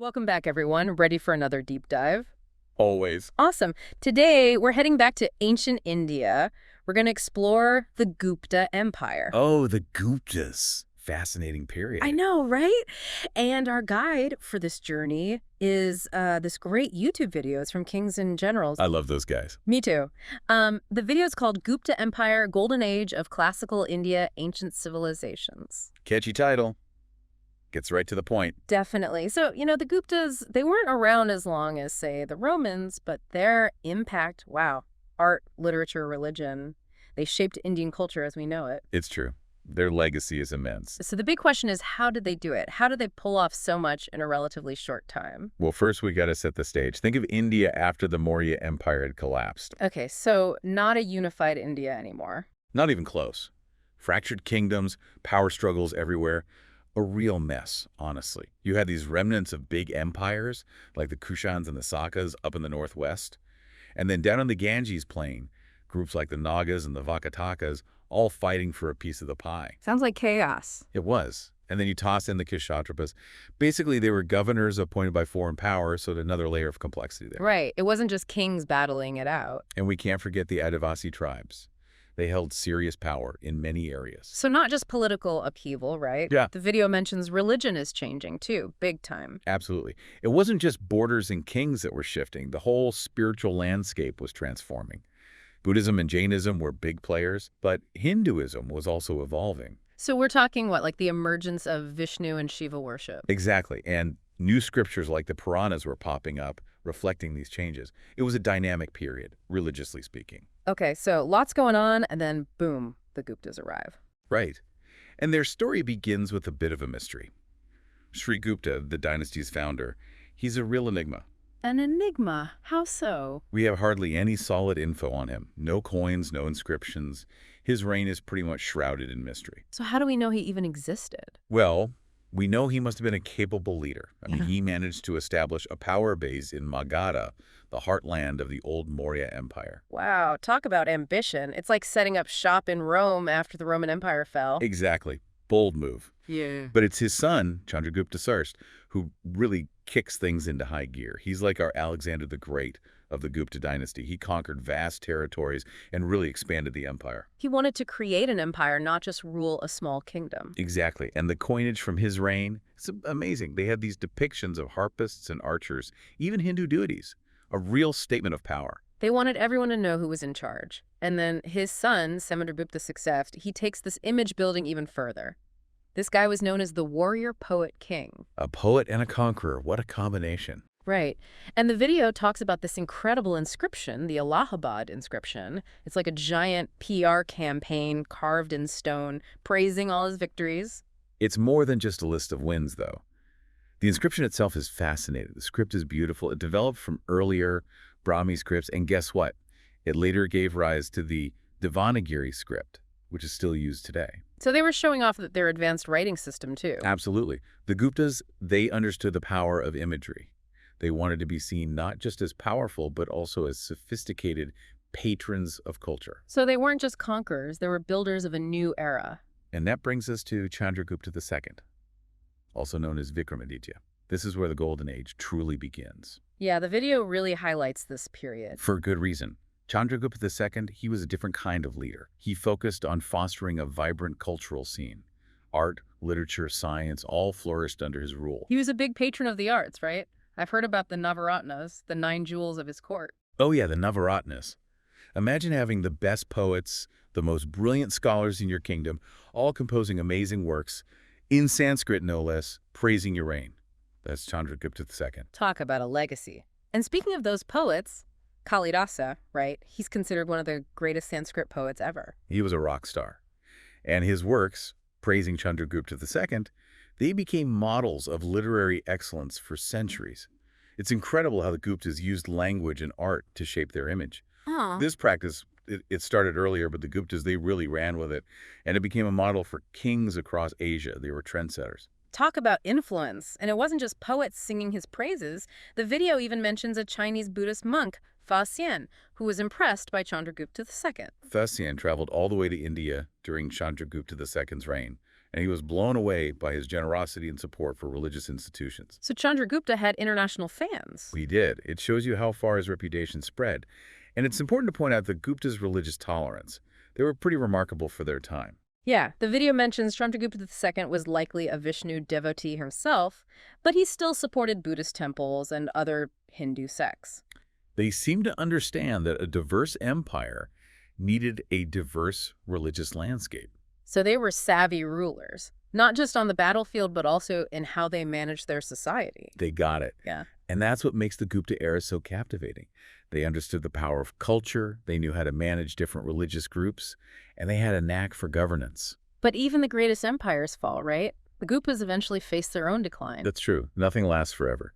Welcome back, everyone. Ready for another deep dive? Always. Awesome. Today, we're heading back to ancient India. We're going to explore the Gupta Empire. Oh, the Guptas. Fascinating I period. know, right? And our guide for this journey is this great YouTube videos from kings and generals. I love those guys. Me too. The video is called Gupta Empire, Golden Age of Classical India, Ancient Civilizations. Catchy title. Gets right to the point. Definitely. So, the Guptas, they weren't around as long as, say, the Romans, but their impact, wow, art, literature, religion, they shaped Indian culture as we know it. It's true. Their legacy is immense. So the big question is, how did they do it? How did they pull off so much in a relatively short time? Well, first we got to set the stage. Think of India after the Maurya Empire had collapsed. Okay, so not a unified India anymore. Not even close. Fractured kingdoms, power struggles everywhere. A real mess, honestly. You had these remnants of big empires, like the Kushans and the Sakas up in the northwest. And then down on the Ganges plain, groups like the Nagas and the Vakatakas all fighting for a piece of the pie. Sounds like chaos. It was. And then you toss in the Kshatrapas. Basically, they were governors appointed by foreign power, so another layer of complexity there. Right. It wasn't just kings battling it out. And we can't forget the Adivasi tribes. They held serious power in many areas. So not just political upheaval, right? Yeah. The video mentions religion is changing too, big time. Absolutely. It wasn't just borders and kings that were shifting. The whole spiritual landscape was transforming. Buddhism and Jainism were big players, but Hinduism was also evolving. So we're talking what, like the emergence of Vishnu and Shiva worship? Exactly. And new scriptures like the Puranas were popping up, reflecting these changes. It was a dynamic period, religiously speaking. Okay, so lots going on, and then boom, the Guptas arrive. Right. And their story begins with a bit of a mystery. Sri Gupta, the dynasty's founder, he's a real enigma. An enigma? How so? We have hardly any solid info on him. No coins, no inscriptions. His reign is pretty much shrouded in mystery. So how do we know he even existed? Well, we know he must have been a capable leader. He managed to establish a power base in Magadha, the heartland of the old Maurya Empire. Wow, talk about ambition. It's like setting up shop in Rome after the Roman Empire fell. Exactly. Bold move. Yeah. But it's his son, Chandragupta I, who really kicks things into high gear. He's like our Alexander the Great of the Gupta Dynasty. He conquered vast territories and really expanded the empire. He wanted to create an empire, not just rule a small kingdom. Exactly. And the coinage from his reign, it's amazing. They had these depictions of harpists and archers, even Hindu deities. A real statement of power. They wanted everyone to know who was in charge. And then his son, Samudragupta successed, he takes this image building even further. This guy was known as the warrior poet king. A poet and a conqueror. What a combination. Right. And the video talks about this incredible inscription, the Allahabad inscription. It's like a giant PR campaign carved in stone, praising all his victories. It's more than just a list of wins, though. The inscription itself is fascinating. The script is beautiful. It developed from earlier Brahmi scripts, and guess what? It later gave rise to the Devanagari script, which is still used today. So they were showing off their advanced writing system, too. Absolutely. The Guptas, they understood the power of imagery. They wanted to be seen not just as powerful, but also as sophisticated patrons of culture. So they weren't just conquerors, they were builders of a new era. And that brings us to Chandragupta II, also known as Vikramaditya. This is where the Golden Age truly begins. Yeah, the video really highlights this period. For good reason. Chandragupta II, he was a different kind of leader. He focused on fostering a vibrant cultural scene. Art, literature, science, all flourished under his rule. He was a big patron of the arts, right? I've heard about the Navaratnas, the 9 jewels of his court. Oh yeah, the Navaratnas. Imagine having the best poets, the most brilliant scholars in your kingdom, all composing amazing works, in Sanskrit no less, praising your reign. That's Chandragupta II. Talk about a legacy. And speaking of those poets, Kalidasa, right? He's considered one of the greatest Sanskrit poets ever. He was a rock star. And his works, praising Chandragupta II, they became models of literary excellence for centuries. It's incredible how the Guptas used language and art to shape their image. This practice, it started earlier, but the Guptas, they really ran with it. And it became a model for kings across Asia. They were trendsetters. Talk about influence. And it wasn't just poets singing his praises. The video even mentions a Chinese Buddhist monk, Fa Xian, who was impressed by Chandragupta II. Fa Xian traveled all the way to India during Chandragupta II's reign, and he was blown away by his generosity and support for religious institutions. So Chandragupta had international fans. He did. It shows you how far his reputation spread. And it's important to point out that Gupta's religious tolerance. They were pretty remarkable for their time. Yeah, the video mentions Chandragupta II was likely a Vishnu devotee himself, but he still supported Buddhist temples and other Hindu sects. They seemed to understand that a diverse empire needed a diverse religious landscape. So they were savvy rulers, not just on the battlefield, but also in how they managed their society. They got it. Yeah. And that's what makes the Gupta era so captivating. They understood the power of culture, they knew how to manage different religious groups, and they had a knack for governance. But even the greatest empires fall, right? The Guptas eventually faced their own decline. That's true. Nothing lasts forever.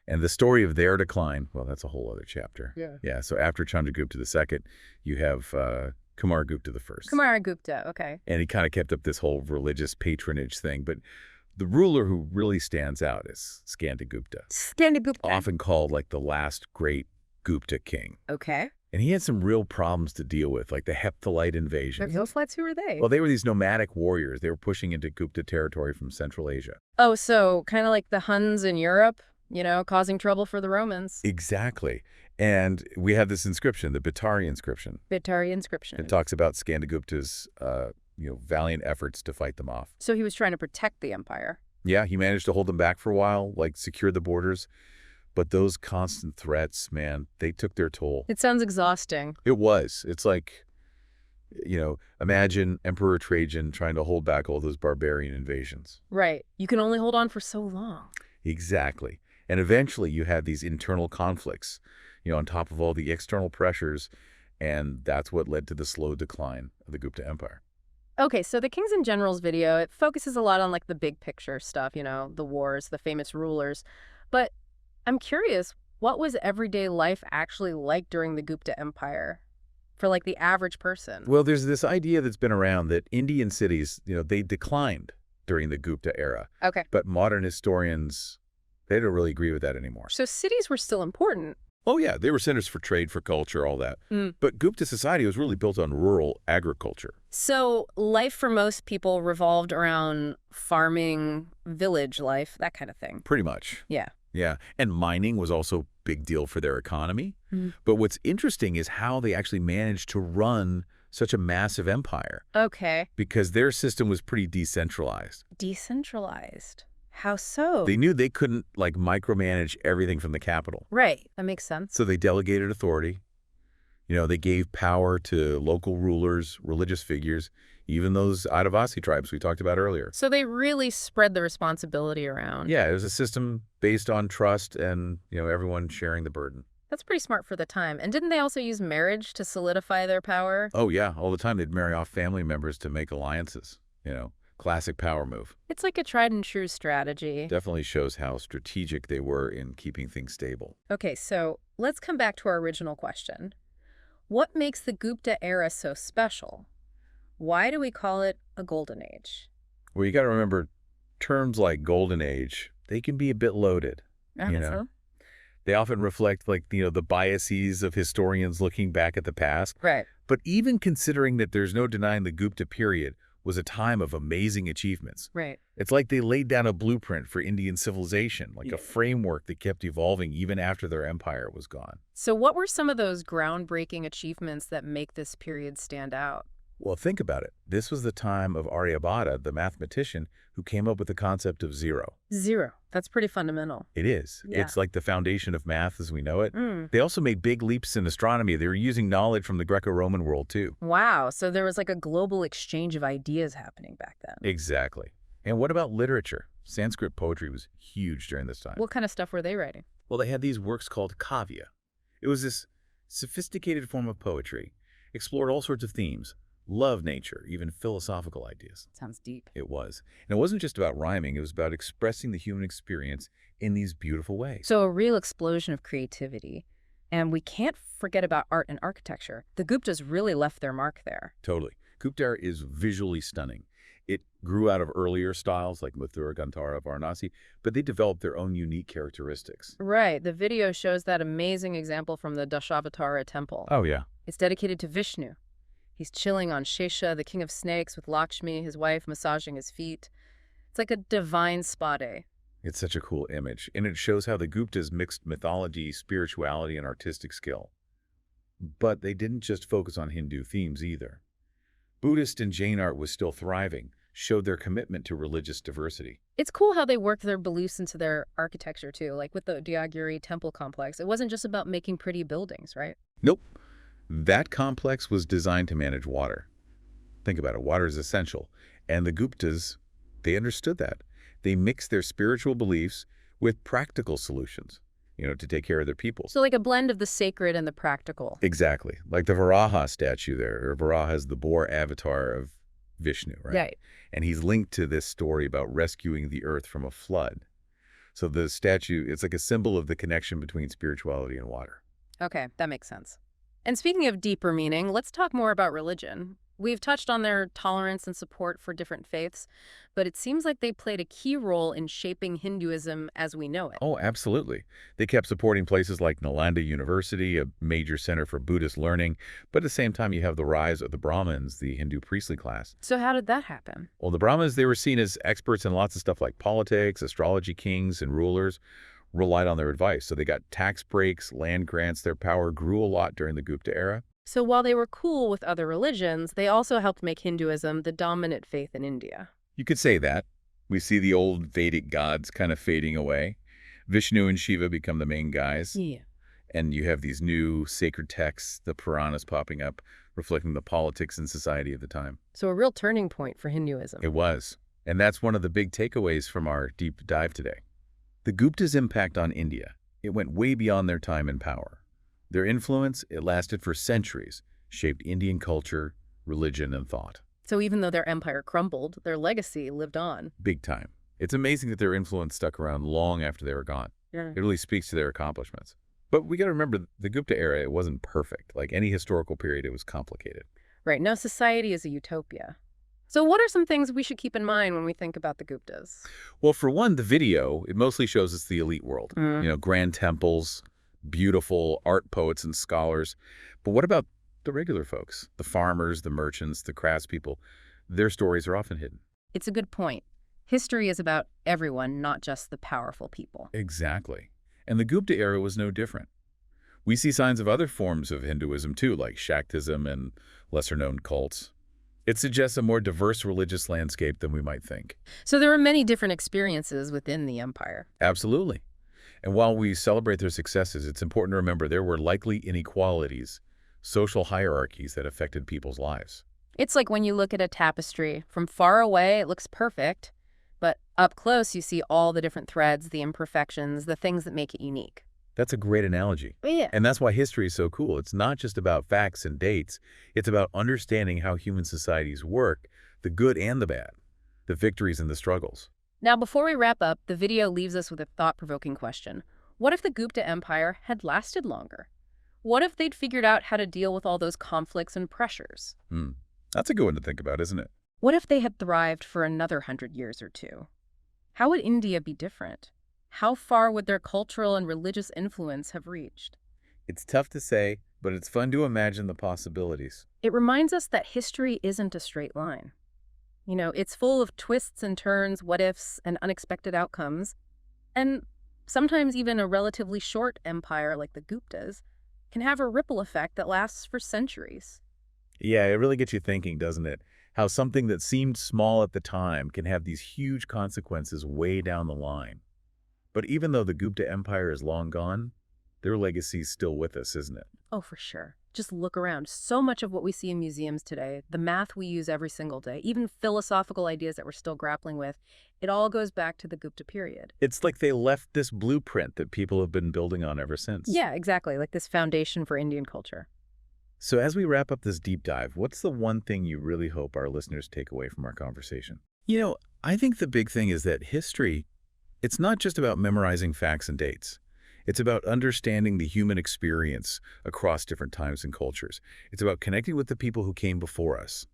And the story of their decline, well, that's a whole other chapter. Yeah, so after Chandragupta II, you have Kumara Gupta I. Kumara Gupta, okay. And he kind of kept up this whole religious patronage thing. But the ruler who really stands out is Skandagupta. Skandagupta. Often called like the last great Gupta king. Okay. And he had some real problems to deal with, like the Hepthalite The invasion. Hillflights, who were they? Well, they were these nomadic warriors. They were pushing into Gupta territory from Central Asia. Oh, so kind of like the Huns in Europe, causing trouble for the Romans. Exactly. And we have this inscription, the Bhattari inscription. Bhattari inscription. It talks about Skandagupta's, valiant efforts to fight them off. So he was trying to protect the empire. Yeah, he managed to hold them back for a while, like secure the borders. But those constant threats, man, they took their toll. It sounds exhausting. It was. It's like, imagine Emperor Trajan trying to hold back all those barbarian invasions. Right. You can only hold on for so long. Exactly. And eventually you had these internal conflicts, on top of all the external pressures, and that's what led to the slow decline of the Gupta Empire. Okay, so the Kings and Generals video, it focuses a lot on like the big picture stuff, the wars, the famous rulers. But I'm curious, what was everyday life actually like during the Gupta Empire for like the average person? Well, there's this idea that's been around that Indian cities, they declined during the Gupta era. Okay. But modern historians, they don't really agree with that anymore. So cities were still important. Oh, yeah. They were centers for trade, for culture, all that. But Gupta society was really built on rural agriculture. So life for most people revolved around farming, village life, that kind of thing. Pretty much. Yeah. Yeah. And mining was also a big deal for their economy. But what's interesting is how they actually managed to run such a massive empire. Okay. Because their system was pretty decentralized. Decentralized? How so? They knew they couldn't, micromanage everything from the capital. Right. That makes sense. So they delegated authority. They gave power to local rulers, religious figures, even those Adivasi tribes we talked about earlier. So they really spread the responsibility around. Yeah, it was a system based on trust and, everyone sharing the burden. That's pretty smart for the time. And didn't they also use marriage to solidify their power? Oh, yeah. All the time they'd marry off family members to make alliances, Classic power move. It's like a tried and true strategy. Definitely shows how strategic they were in keeping things stable. Okay, so let's come back to our original question. What makes the Gupta era so special? Why do we call it a golden age? Well, you got to remember, terms like golden age, they can be a bit loaded. So? They often reflect the biases of historians looking back at the past. Right. But even considering that there's no denying the Gupta period was a time of amazing achievements. Right. It's like they laid down a blueprint for Indian civilization, a framework that kept evolving even after their empire was gone. So what were some of those groundbreaking achievements that make this period stand out? Well, think about it. This was the time of Aryabhata, the mathematician, who came up with the concept of zero. Zero. That's pretty fundamental. It is. Yeah. It's like the foundation of math as we know it. They also made big leaps in astronomy. They were using knowledge from the Greco-Roman world, too. Wow. So there was like a global exchange of ideas happening back then. Exactly. And what about literature? Sanskrit poetry was huge during this time. What kind of stuff were they writing? Well, they had these works called kavya. It was this sophisticated form of poetry, explored all sorts of themes. Love, nature, even philosophical ideas. Sounds deep. It was. And it wasn't just about rhyming. It was about expressing the human experience in these beautiful ways. So a real explosion of creativity. And we can't forget about art and architecture. The Guptas really left their mark there. Totally. Gupta art is visually stunning. It grew out of earlier styles like Mathura, Gandhara, Varanasi, but they developed their own unique characteristics. Right. The video shows that amazing example from the Dashavatara temple. Oh, yeah. It's dedicated to Vishnu. He's chilling on Shesha, the king of snakes, with Lakshmi, his wife, massaging his feet. It's like a divine spa day. It's such a cool image, and it shows how the Guptas mixed mythology, spirituality, and artistic skill. But they didn't just focus on Hindu themes either. Buddhist and Jain art was still thriving, showed their commitment to religious diversity. It's cool how they worked their beliefs into their architecture, too, like with the Udaygiri temple complex. It wasn't just about making pretty buildings, right? Nope. That complex was designed to manage water. Think about it, water is essential. And the Guptas, they understood that. They mixed their spiritual beliefs with practical solutions, to take care of their people. So like a blend of the sacred and the practical. Exactly. Like the Varaha statue there, or Varaha is the boar avatar of Vishnu, right? Right. And he's linked to this story about rescuing the earth from a flood. So the statue, it's like a symbol of the connection between spirituality and water. Okay, that makes sense. And speaking of deeper meaning, let's talk more about religion. We've touched on their tolerance and support for different faiths, but it seems like they played a key role in shaping Hinduism as we know it. Oh, absolutely. They kept supporting places like Nalanda University, a major center for Buddhist learning, but at the same time you have the rise of the Brahmins, the Hindu priestly class. So how did that happen? Well, the Brahmins, they were seen as experts in lots of stuff like politics, astrology. Kings and rulers relied on their advice, so they got tax breaks, land grants. Their power grew a lot during the Gupta era. So while they were cool with other religions, they also helped make Hinduism the dominant faith in India. You could say that. We see the old Vedic gods kind of fading away. Vishnu and Shiva become the main guys. Yeah. And you have these new sacred texts, the Puranas, popping up, reflecting the politics and society of the time. So a real turning point for Hinduism. It was. And that's one of the big takeaways from our deep dive today. The Guptas' impact on India, it went way beyond their time and power. Their influence, it lasted for centuries, shaped Indian culture, religion, and thought. So even though their empire crumbled, their legacy lived on. Big time. It's amazing that their influence stuck around long after they were gone. Yeah. It really speaks to their accomplishments. But we got to remember, the Gupta era, it wasn't perfect. Like any historical period, it was complicated. Right. Now society is a utopia. So what are some things we should keep in mind when we think about the Guptas? Well, for one, the video, it mostly shows us the elite world. Grand temples, beautiful art poets and scholars. But what about the regular folks? The farmers, the merchants, the craftspeople. Their stories are often hidden. It's a good point. History is about everyone, not just the powerful people. Exactly. And the Gupta era was no different. We see signs of other forms of Hinduism too, like Shaktism and lesser-known cults. It suggests a more diverse religious landscape than we might think. So there are many different experiences within the empire. Absolutely. And while we celebrate their successes, it's important to remember there were likely inequalities, social hierarchies that affected people's lives. It's like when you look at a tapestry. From far away, it looks perfect. But up close, you see all the different threads, the imperfections, the things that make it unique. That's a great analogy. Yeah. And that's why history is so cool. It's not just about facts and dates. It's about understanding how human societies work, the good and the bad, the victories and the struggles. Now, before we wrap up, the video leaves us with a thought-provoking question. What if the Gupta Empire had lasted longer? What if they'd figured out how to deal with all those conflicts and pressures? That's a good one to think about, isn't it? What if they had thrived for another 100 years or two? How would India be different? How far would their cultural and religious influence have reached? It's tough to say, but it's fun to imagine the possibilities. It reminds us that history isn't a straight line. It's full of twists and turns, what-ifs, and unexpected outcomes. And sometimes even a relatively short empire like the Guptas can have a ripple effect that lasts for centuries. Yeah, it really gets you thinking, doesn't it? How something that seemed small at the time can have these huge consequences way down the line. But even though the Gupta Empire is long gone, their legacy's still with us, isn't it? Oh, for sure. Just look around. So much of what we see in museums today, the math we use every single day, even philosophical ideas that we're still grappling with, it all goes back to the Gupta period. It's like they left this blueprint that people have been building on ever since. Yeah, exactly. Like this foundation for Indian culture. So as we wrap up this deep dive, what's the one thing you really hope our listeners take away from our conversation? I think the big thing is that history, it's not just about memorizing facts and dates. It's about understanding the human experience across different times and cultures. It's about connecting with the people who came before us,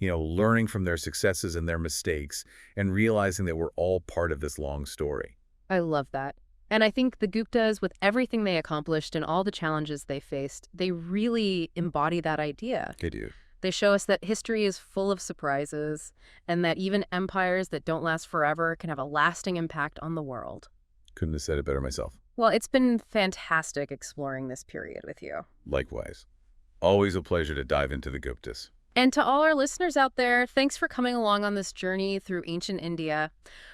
learning from their successes and their mistakes, and realizing that we're all part of this long story. I love that. And I think the Guptas, with everything they accomplished and all the challenges they faced, they really embody that idea. They do. They show us that history is full of surprises and that even empires that don't last forever can have a lasting impact on the world. Couldn't have said it better myself. Well, it's been fantastic exploring this period with you. Likewise. Always a pleasure to dive into the Guptas. And to all our listeners out there, thanks for coming along on this journey through ancient India.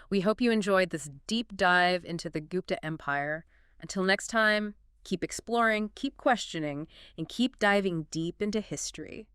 We hope you enjoyed this deep dive into the Gupta Empire. Until next time, keep exploring, keep questioning, and keep diving deep into history.